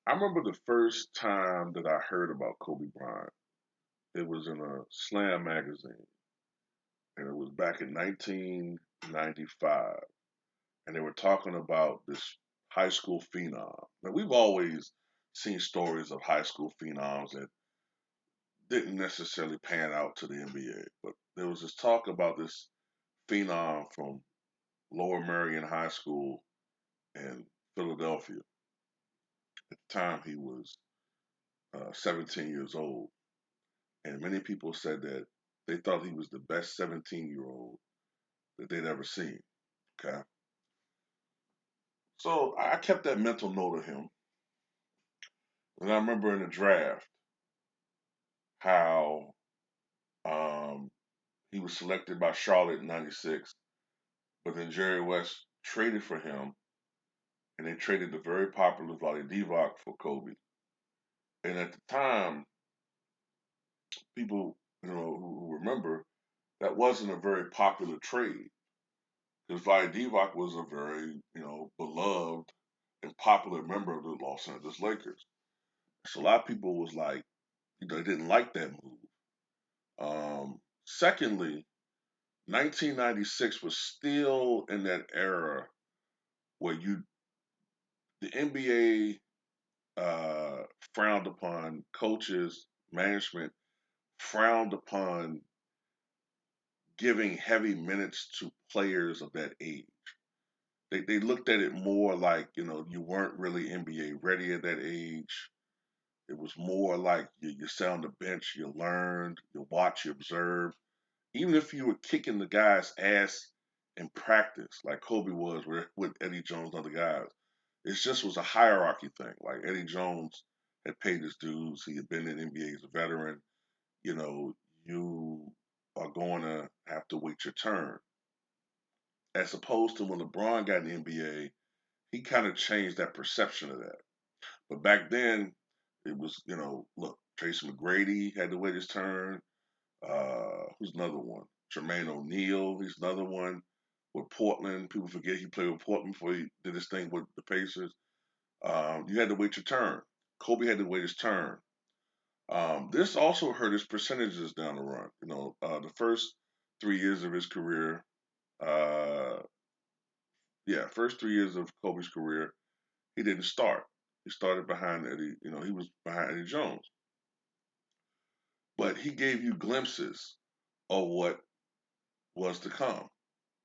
I remember the first time that I heard about Kobe Bryant. It was in a Slam magazine, and it was back in 1995. And they were talking about this high school phenom. Now, we've always seen stories of high school phenoms that didn't necessarily pan out to the NBA, but there was this talk about this phenom from Lower Merion High School in Philadelphia. At the time, he was 17 years old, and many people said that they thought he was the best 17-year-old that they'd ever seen. Okay, so I kept that mental note of him, and I remember in the draft how um, he was selected by Charlotte in '96, but then Jerry West traded for him, and they traded the very popular Vlade Divac for Kobe. And at the time, people who remember that wasn't a very popular trade because Vlade Divac was a very beloved and popular member of the Los Angeles Lakers. So a lot of people was like, they didn't like that move. Secondly, 1996 was still in that era where the NBA frowned upon coaches, management frowned upon giving heavy minutes to players of that age. They looked at it more like you weren't really NBA ready at that age. It was more like you sat on the bench, you learned, you watch, you observe. Even if you were kicking the guy's ass in practice, like Kobe was with Eddie Jones and other guys, it just was a hierarchy thing. Like Eddie Jones had paid his dues. He had been in the NBA as a veteran. You know, you are going to have to wait your turn. As opposed to when LeBron got in the NBA, he kind of changed that perception of that. But back then, it was, look, Tracy McGrady had to wait his turn. Who's another one? Jermaine O'Neal, he's another one with Portland. People forget he played with Portland before he did his thing with the Pacers. You had to wait your turn. Kobe had to wait his turn. This also hurt his percentages down the run. The first 3 years of his career, uh, yeah, first 3 years of Kobe's career, he didn't start. He started behind Eddie. He was behind Eddie Jones, but he gave you glimpses of what was to come.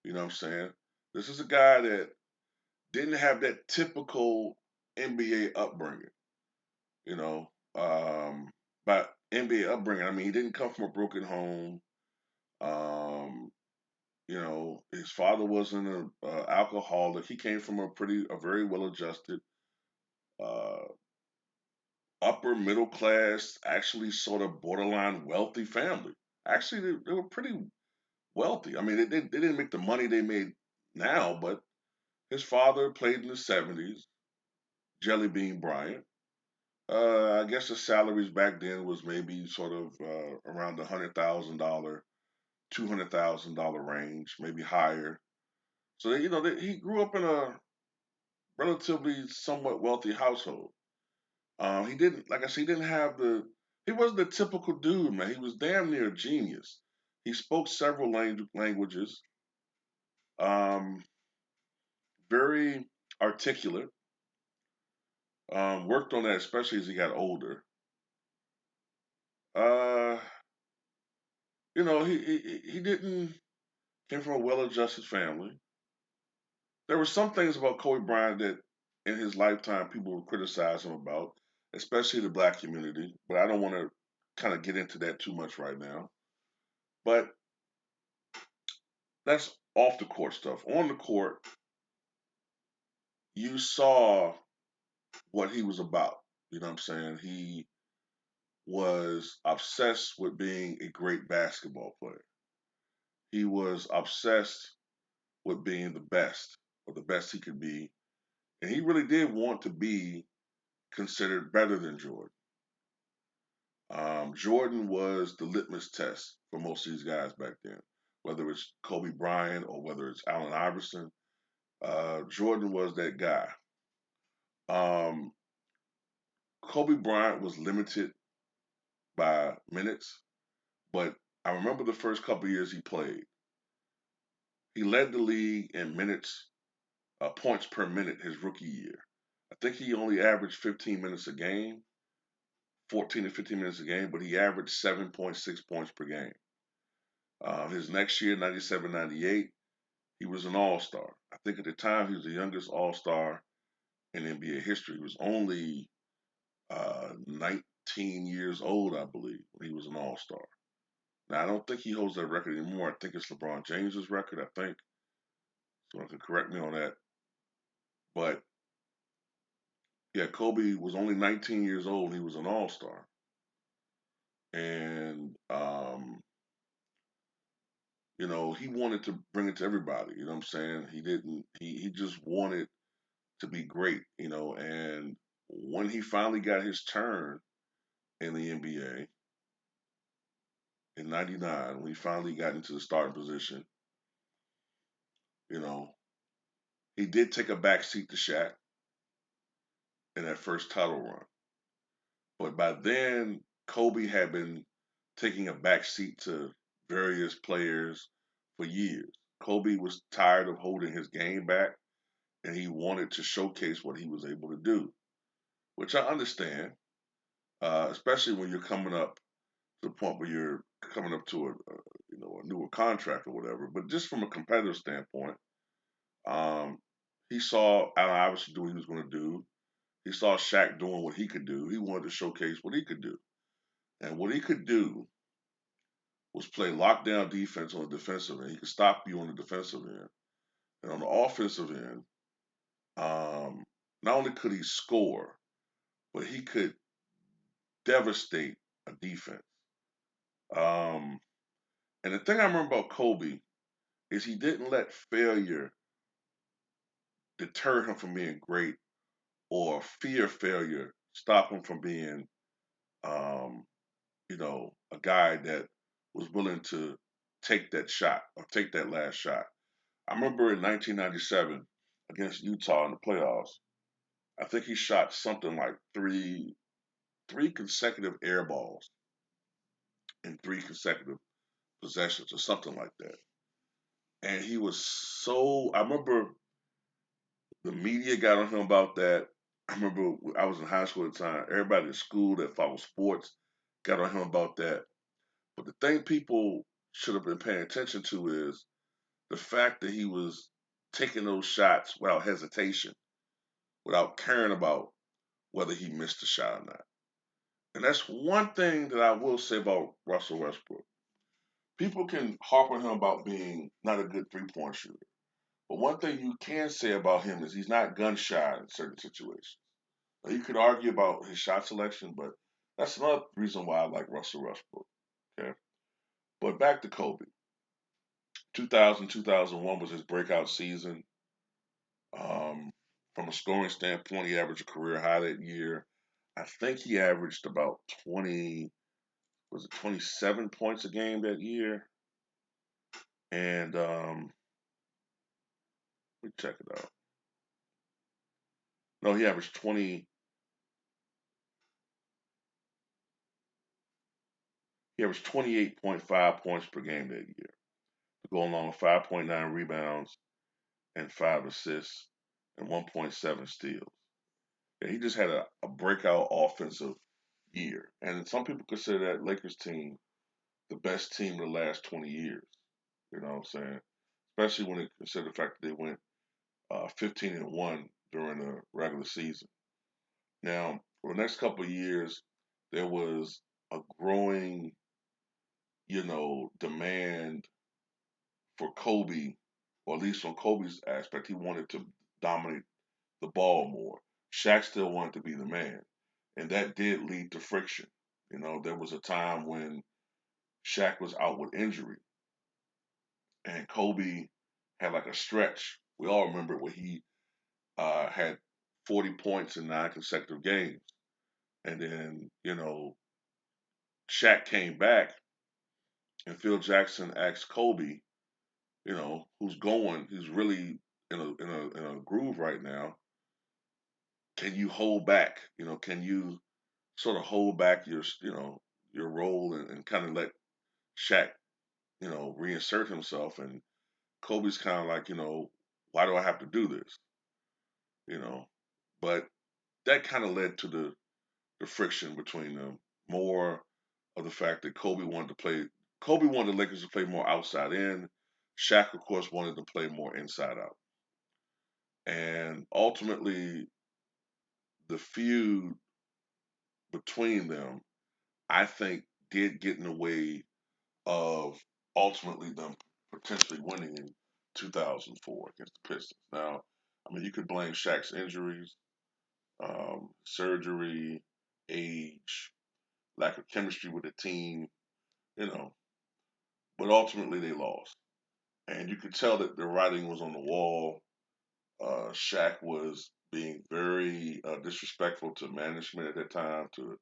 You know what I'm saying? This is a guy that didn't have that typical NBA upbringing. You know, but NBA upbringing. I mean, he didn't come from a broken home. Um, his father wasn't an alcoholic. He came from a very well adjusted, uh, upper middle class, actually sort of borderline wealthy family. Actually, they were pretty wealthy. I mean, they didn't make the money they made now, but his father played in the '70s, Jelly Bean Bryant. I guess the salaries back then was maybe sort of around the $100,000, $200,000 range, maybe higher. So he grew up in a relatively somewhat wealthy household. He didn't, like I said, he didn't have he wasn't the typical dude, man. He was damn near a genius. He spoke several languages, um, very articulate. Worked on that, especially as he got older. Uh, he didn't came from a well-adjusted family. There were some things about Kobe Bryant that, in his lifetime, people would criticize him about, especially the black community. But I don't want to kind of get into that too much right now. But that's off the court stuff. On the court, you saw what he was about. You know what I'm saying? He was obsessed with being a great basketball player. He was obsessed with being the best or the best he could be. And he really did want to be considered better than Jordan. Jordan was the litmus test for most of these guys back then, whether it's Kobe Bryant or whether it's Allen Iverson. Jordan was that guy. Um, Kobe Bryant was limited by minutes, but I remember the first couple years he played. He led the league in minutes, points per minute his rookie year. I think he only averaged 15 minutes a game, 14 to 15 minutes a game, but he averaged 7.6 points per game. His next year, 97, 98, he was an all star. I think at the time he was the youngest all star in NBA history. He was only 19 years old, I believe, when he was an all star. Now, I don't think he holds that record anymore. I think it's LeBron James's record, I think. Someone can correct me on that. But yeah, Kobe was only 19 years old. He was an all star. And, he wanted to bring it to everybody. You know what I'm saying? He didn't, he just wanted to be great, and when he finally got his turn in the NBA in 99, when he finally got into the starting position, you know, he did take a back seat to Shaq in that first title run. But by then, Kobe had been taking a back seat to various players for years. Kobe was tired of holding his game back and he wanted to showcase what he was able to do, which I understand, especially when you're coming up to the point where you're coming up to a newer contract or whatever. But just from a competitive standpoint, um, he saw Allen Iverson do what he was going to do. He saw Shaq doing what he could do. He wanted to showcase what he could do, and what he could do was play lockdown defense on the defensive end. He could stop you on the defensive end, and on the offensive end, um, not only could he score, but he could devastate a defense. Um, and the thing I remember about Kobe is he didn't let failure deter him from being great or fear failure stop him from being, um, a guy that was willing to take that shot or take that last shot. I remember in 1997 against Utah in the playoffs, I think he shot something like three consecutive air balls in three consecutive possessions or something like that. And he was so, I remember the media got on him about that. I remember I was in high school at the time. Everybody at school that followed sports got on him about that. But the thing people should have been paying attention to is the fact that he was taking those shots without hesitation, without caring about whether he missed a shot or not. And that's one thing that I will say about Russell Westbrook. People can harp on him about being not a good 3-point shooter. But one thing you can say about him is he's not gun shy in certain situations. Now, you could argue about his shot selection, but that's another reason why I like Russell Westbrook. Okay. But back to Kobe. 2000, 2001 was his breakout season. Um, from a scoring standpoint, he averaged a career high that year. I think he averaged about 27 points a game that year? And let me check it out. No, he averaged 20. He averaged 28.5 points per game that year, going along with 5.9 rebounds and 5 assists and 1.7 steals. Yeah, he just had a breakout offensive year. And some people consider that Lakers team the best team in the last 20 years. You know what I'm saying? Especially when they consider the fact that they went 15-1 during the regular season. Now, for the next couple of years, there was a growing, demand for Kobe, or at least from Kobe's aspect, he wanted to dominate the ball more. Shaq still wanted to be the man, and that did lead to friction. There was a time when Shaq was out with injury, and Kobe had like a stretch. We all remember where he had 40 points in 9 consecutive games, and then Shaq came back, and Phil Jackson asked Kobe, who's going, who's really in a groove right now. Can you hold back? Can you? sort of hold back your role and kind of let Shaq reinsert himself. And Kobe's kind of like, why do I have to do this? You know, but that kind of led to the friction between them. More of the fact that Kobe wanted the Lakers to play more outside in. Shaq, of course, wanted to play more inside out. And ultimately, the feud between them, I think, did get in the way of ultimately them potentially winning in 2004 against the Pistons. Now, I mean, you could blame Shaq's injuries, surgery, age, lack of chemistry with the team, you know, but ultimately they lost. And you could tell that the writing was on the wall. Shaq was being very disrespectful to management at that time, to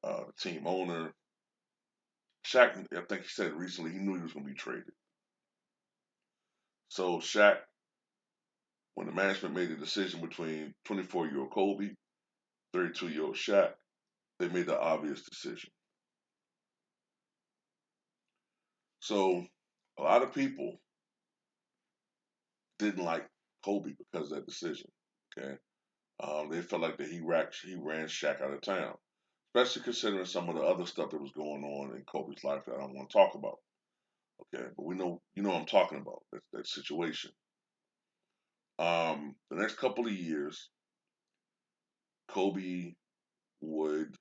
the team owner. Shaq, I think he said recently, he knew he was going to be traded. So Shaq, when the management made the decision between 24-year-old Kobe, 32-year-old Shaq, they made the obvious decision. So a lot of people didn't like Kobe because of that decision. Okay, they felt like that he ran Shaq out of town, especially considering some of the other stuff that was going on in Kobe's life that I don't want to talk about. Okay, but we know what I'm talking about, that situation. The next couple of years, Kobe would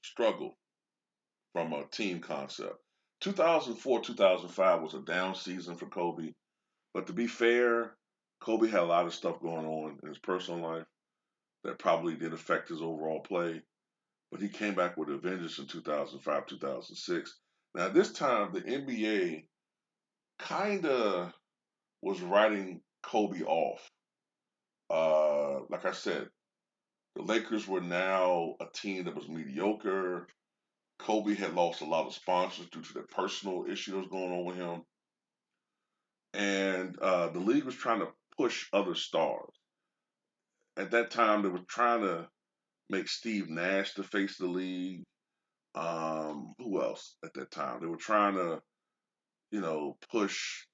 struggle from a team concept. 2004, 2005 was a down season for Kobe, but to be fair, Kobe had a lot of stuff going on in his personal life that probably did affect his overall play. But he came back with a vengeance in 2005, 2006. Now, this time, the NBA kind of was writing Kobe off. Like I said, the Lakers were now a team that was mediocre. Kobe had lost a lot of sponsors due to the personal issues going on with him. And the league was trying to push other stars. At that time, they were trying to make Steve Nash the face of the league. Who else at that time? They were trying to, push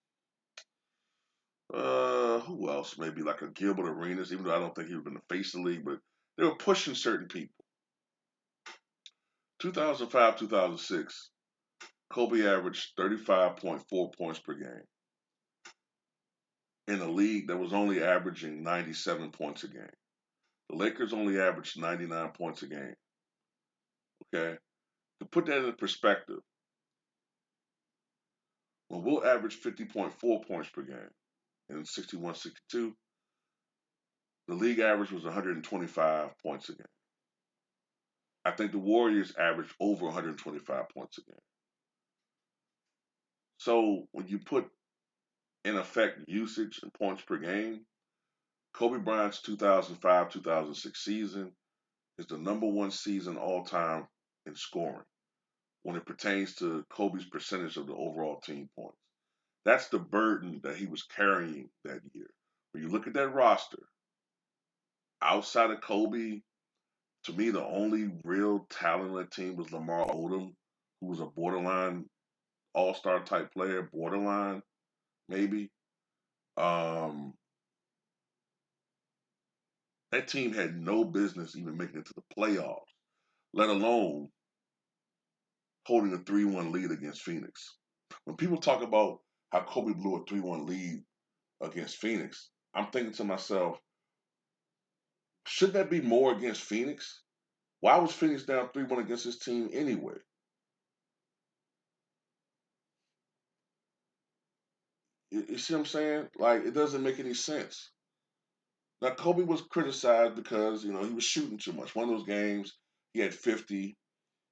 who else? Maybe like a Gilbert Arenas, even though I don't think he would have been the face of the league, but they were pushing certain people. 2005, 2006, Kobe averaged 35.4 points per game in a league that was only averaging 97 points a game. The Lakers only averaged 99 points a game. Okay? To put that in perspective, when we'll average 50.4 points per game in 61-62, the league average was 125 points a game. I think the Warriors averaged over 125 points a game. So when you put in effect usage and points per game, Kobe Bryant's 2005-2006 season is the number one season all time in scoring when it pertains to Kobe's percentage of the overall team points. That's the burden that he was carrying that year. When you look at that roster, outside of Kobe, to me, the only real talent on that team was Lamar Odom, who was a borderline all-star type player, borderline maybe. Um, that team had no business even making it to the playoffs, let alone holding a 3-1 lead against Phoenix. When people talk about how Kobe blew a 3-1 lead against Phoenix, I'm thinking to myself, should that be more against Phoenix? Why was Phoenix down 3-1 against his team anyway? You see what I'm saying? Like, it doesn't make any sense. Now, Kobe was criticized because, he was shooting too much. One of those games, he had 50.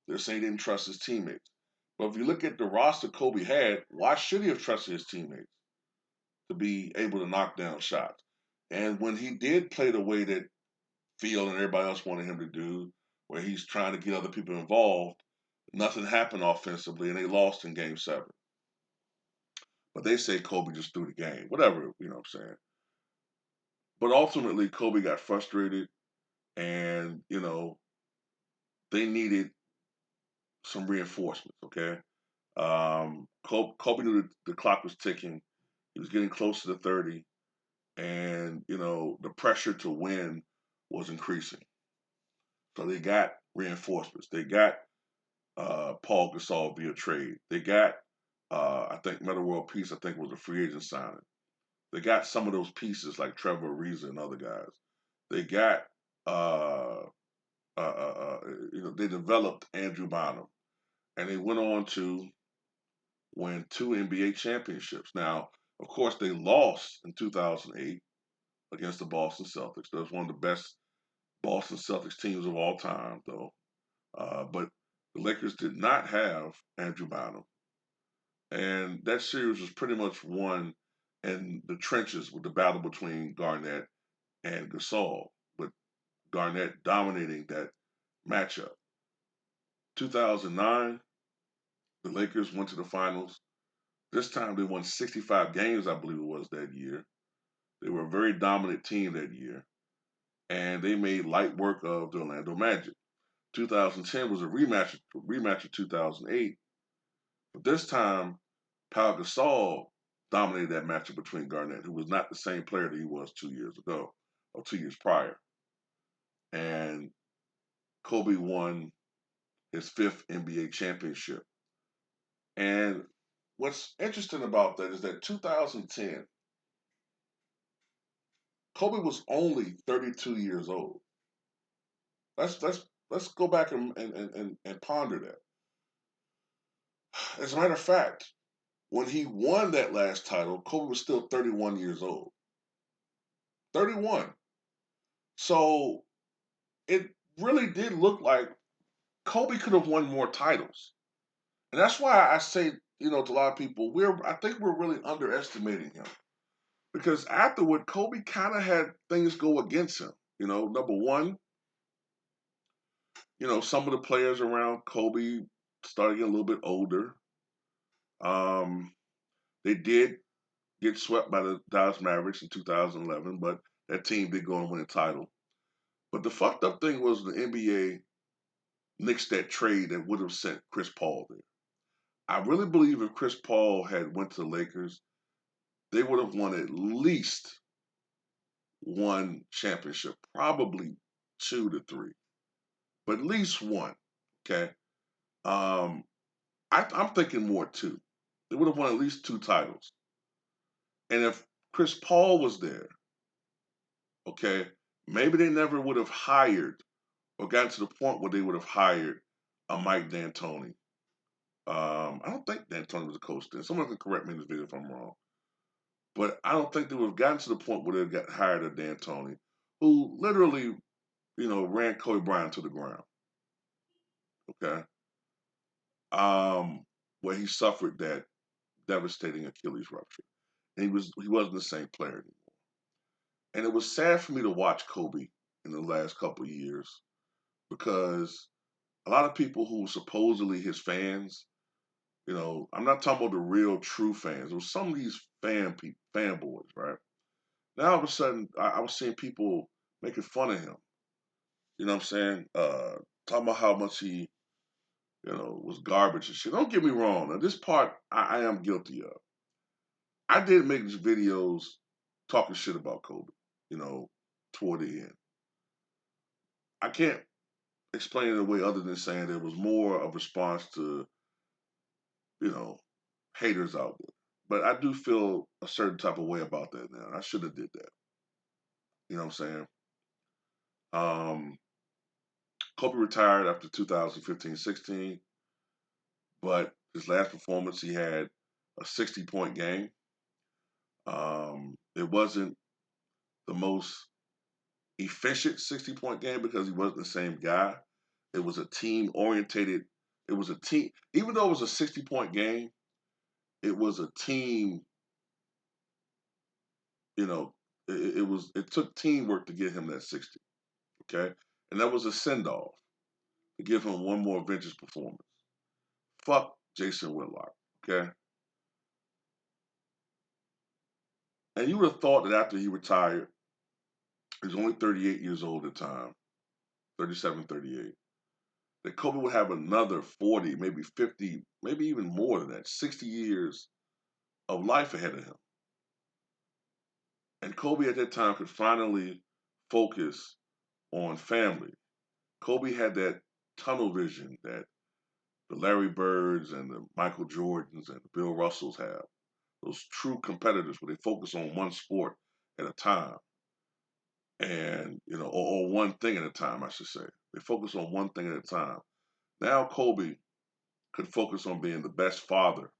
They're saying he didn't trust his teammates. But if you look at the roster Kobe had, why should he have trusted his teammates to be able to knock down shots? And when he did play the way that Field and everybody else wanted him to do, where he's trying to get other people involved, nothing happened offensively, and they lost in Game 7. But they say Kobe just threw the game. Whatever, what I'm saying. But ultimately, Kobe got frustrated, and, they needed some reinforcements. Okay, Kobe knew the clock was ticking. He was getting close to the 30, and the pressure to win was increasing. So they got reinforcements. They got Paul Gasol via trade. They got I think Metta World Peace. I think was a free agent signing. They got some of those pieces like Trevor Ariza and other guys. They got uh, they developed Andrew Bynum, and they went on to win two NBA championships. Now, of course, they lost in 2008 against the Boston Celtics. That was one of the best Boston Celtics teams of all time, though. But the Lakers did not have Andrew Bynum, and that series was pretty much won in the trenches with the battle between Garnett and Gasol, with Garnett dominating that matchup. 2009, the Lakers went to the finals. This time they won 65 games, I believe it was that year. They were a very dominant team that year, and they made light work of the Orlando Magic. 2010 was a rematch of 2008, but this time Pau Gasol dominated that matchup between Garnett, who was not the same player that he was 2 years ago or 2 years prior, and Kobe won his fifth NBA championship. And what's interesting about that is that 2010, Kobe was only 32 years old. Let's go back and ponder that. As a matter of fact, when he won that last title, Kobe was still 31 years old. 31. So it really did look like Kobe could have won more titles. And that's why I say, to a lot of people, I think we're really underestimating him. Because afterward, Kobe kind of had things go against him. Number one, some of the players around Kobe started getting a little bit older. Um, they did get swept by the Dallas Mavericks in 2011, but that team did go and win a title. But the fucked up thing was the NBA nixed that trade that would have sent Chris Paul there. I really believe if Chris Paul had went to the Lakers, they would have won at least one championship, probably 2 to 3, but at least one. Okay, I'm thinking more too. They would have won at least two titles, and if Chris Paul was there, okay, maybe they never would have hired or gotten to the point where they would have hired a Mike D'Antoni. I don't think D'Antoni was a coach then. Someone can correct me in this video if I'm wrong. But I don't think they would have gotten to the point where they got hired a D'Antoni, who literally, ran Kobe Bryant to the ground. Okay, where he suffered that devastating Achilles rupture, and he wasn't the same player anymore. And it was sad for me to watch Kobe in the last couple of years because a lot of people who were supposedly his fans, I'm not talking about the real true fans. It was some of these fanboys, right? Now all of a sudden, I was seeing people making fun of him. You know what I'm saying? Talking about how much he, was garbage and shit. Don't get me wrong. Now, this part I am guilty of. I did make these videos talking shit about Kobe, you know, toward the end. I can't explain it away other than saying there was more of a response to, you know, haters out there. But I do feel a certain type of way about that now. I should have did that. You know what I'm saying? Kobe retired after 2015-16, but his last performance he had a 60-point game. It wasn't the most efficient 60-point game because he wasn't the same guy. It was a team orientated. It was a team, even though it was a 60-point game, it was a team, you know, it took teamwork to get him that 60. Okay. And that was a send off to give him one more vintage performance. Fuck Jason Whitlock. Okay. And you would have thought that after he retired, he was only 38 years old at the time, 37, 38. that Kobe would have another 40, maybe 50, maybe even more than that, 60 years of life ahead of him. And Kobe at that time could finally focus on family. Kobe had that tunnel vision that the Larry Birds and the Michael Jordans and the Bill Russells have. Those true competitors where they focus on one sport at a time, and or one thing at a time, I should say. They focus on one thing at a time. Now Kobe could focus on being the best father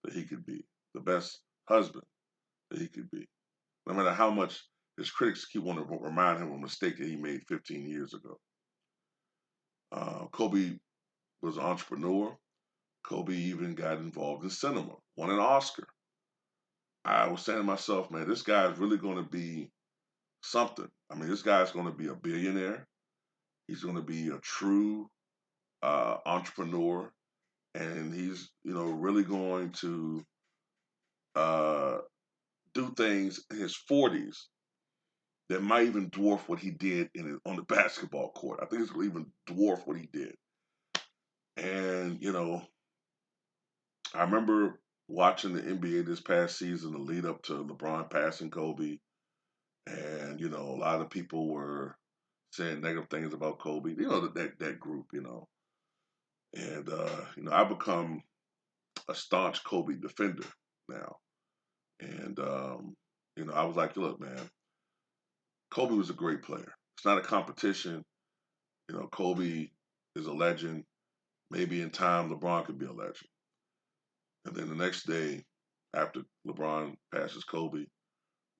that he could be, the best husband that he could be. No matter how much his critics keep wanting to remind him of a mistake that he made 15 years ago. Kobe was an entrepreneur. Kobe even got involved in cinema, won an Oscar. I was saying to myself, man, this guy is really going to be something. I mean, this guy's going to be a billionaire. He's going to be a true entrepreneur, and he's really going to uh, do things in his 40s that might even dwarf what he did on the basketball court. I think it's going to even dwarf what he did. And I remember watching the NBA this past season, the lead up to LeBron passing Kobe, and a lot of people were saying negative things about Kobe. That group. And I become a staunch Kobe defender now. And I was like, look, man, Kobe was a great player. It's not a competition. Kobe is a legend. Maybe in time, LeBron could be a legend. And then the next day, after LeBron passes Kobe,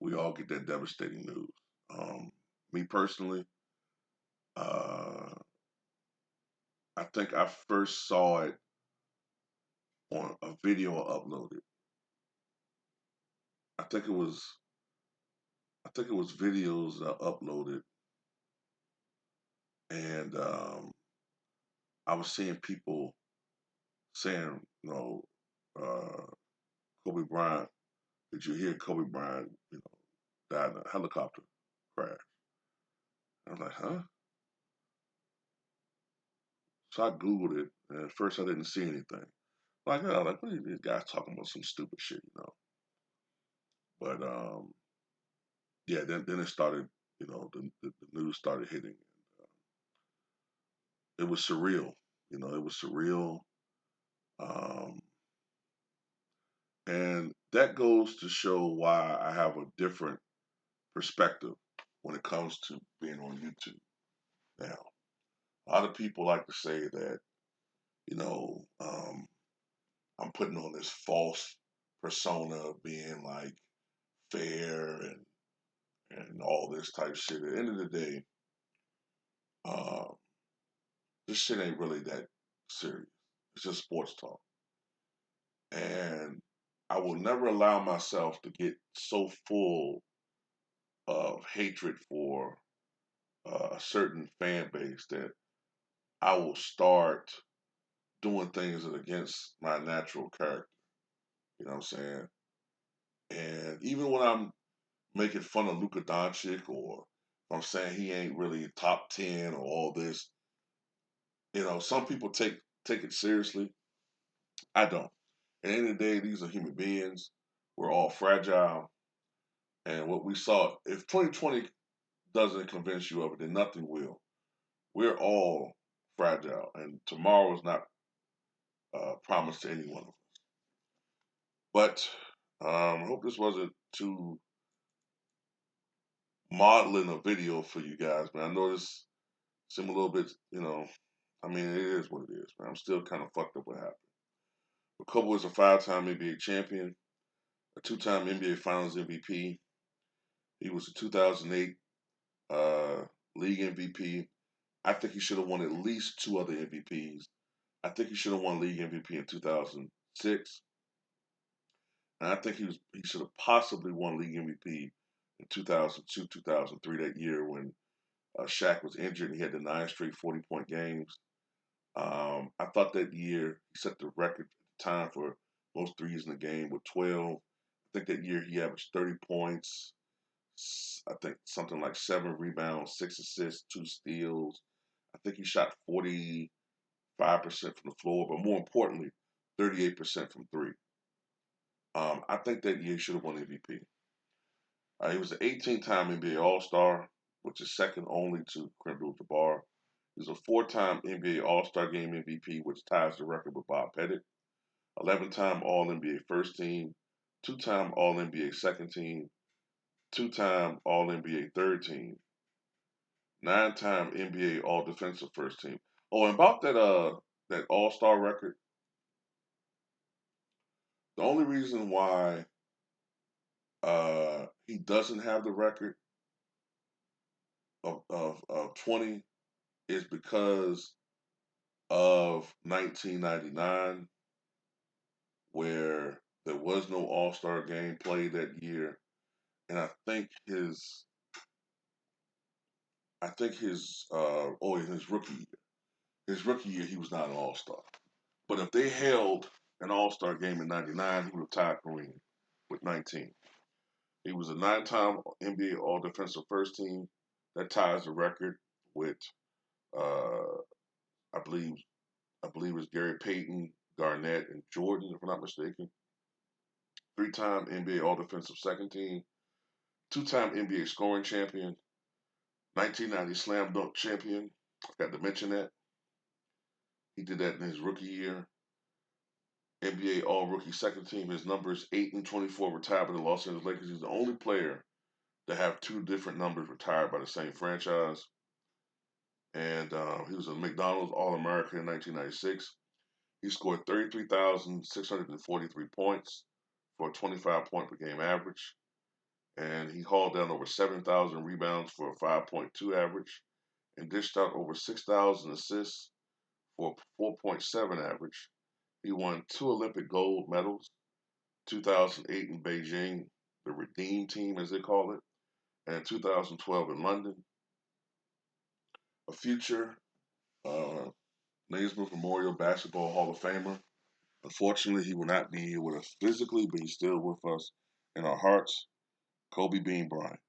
we all get that devastating news. Me personally, uh, I think I first saw it on a video uploaded. I think it was I think it was videos uploaded, and I was seeing people saying, uh, Kobe Bryant. Did you hear Kobe Bryant? Died in a helicopter crash. I was like, huh? So I googled it, and at first I didn't see anything. What are these guys talking about? Some stupid shit. But yeah, then it started. The news started hitting. It was surreal. It was surreal. Um, and that goes to show why I have a different perspective when it comes to being on YouTube now. A lot of people like to say that, I'm putting on this false persona of being like fair and all this type of shit. At the end of the day, uh, this shit ain't really that serious. It's just sports talk. And I will never allow myself to get so full of hatred for a certain fan base that I will start doing things that are against my natural character. You know what I'm saying? And even when I'm making fun of Luka Doncic, or I'm saying he ain't really top 10 or all this, some people take it seriously. I don't. At the end of the day, these are human beings. We're all fragile. And what we saw, if 2020 doesn't convince you of it, then nothing will. We're all fragile, and tomorrow is not promised to any one of us. But I hope this wasn't too modeling a video for you guys, man. I know this seemed a little bit, I mean, it is what it is, man. I'm still kind of fucked up what happened. But Kobe was a five-time NBA champion, a two-time NBA Finals MVP. He was a 2008 uh, league MVP. I think he should have won at least two other MVPs. I think he should have won league MVP in 2006. And I think he should have possibly won league MVP in 2002, 2003, that year when Shaq was injured and he had the 9 straight 40-point games. I thought that year he set the record at the time for most threes in the game with 12. I think that year he averaged 30 points. I think something like 7 rebounds, 6 assists, 2 steals. I think he shot 40. 5% from the floor, but more importantly, 38% from three. I think that year he should have won MVP. He was an 18-time NBA All-Star, which is second only to Kareem Abdul-Jabbar. He was a four-time NBA All-Star Game MVP, which ties the record with Bob Pettit. 11-time All-NBA First Team, two-time All-NBA Second Team, two-time All-NBA Third Team, nine-time NBA All-Defensive First Team. Oh, and about that All-Star record, the only reason why he doesn't have the record of 20 is because of 1999, where there was no All-Star game played that year, and in his rookie year he was not an All-Star. But if they held an All-Star game in '99, he would have tied Kareem with 19. He was a nine-time NBA All-Defensive First Team. That ties the record with uh, I believe it's Gary Payton, Garnett, and Jordan, if I'm not mistaken. Three-time NBA All-Defensive Second Team, two-time NBA Scoring Champion, 1990 Slam Dunk Champion. I forgot to mention that. He did that in his rookie year. NBA All Rookie Second Team. His numbers 8 and 24 retired by the Los Angeles Lakers. He's the only player to have two different numbers retired by the same franchise. And he was a McDonald's All American in 1996. He scored 33,643 points for a 25 point per game average. And he hauled down over 7,000 rebounds for a 5.2 average and dished out over 6,000 assists for a 4.7 average. He won two Olympic gold medals, 2008 in Beijing, the Redeem Team as they call it, and 2012 in London. A future uh, Naismith Memorial Basketball Hall of Famer. Unfortunately, he will not be here with us physically, but he's still with us in our hearts. Kobe Bean Bryant.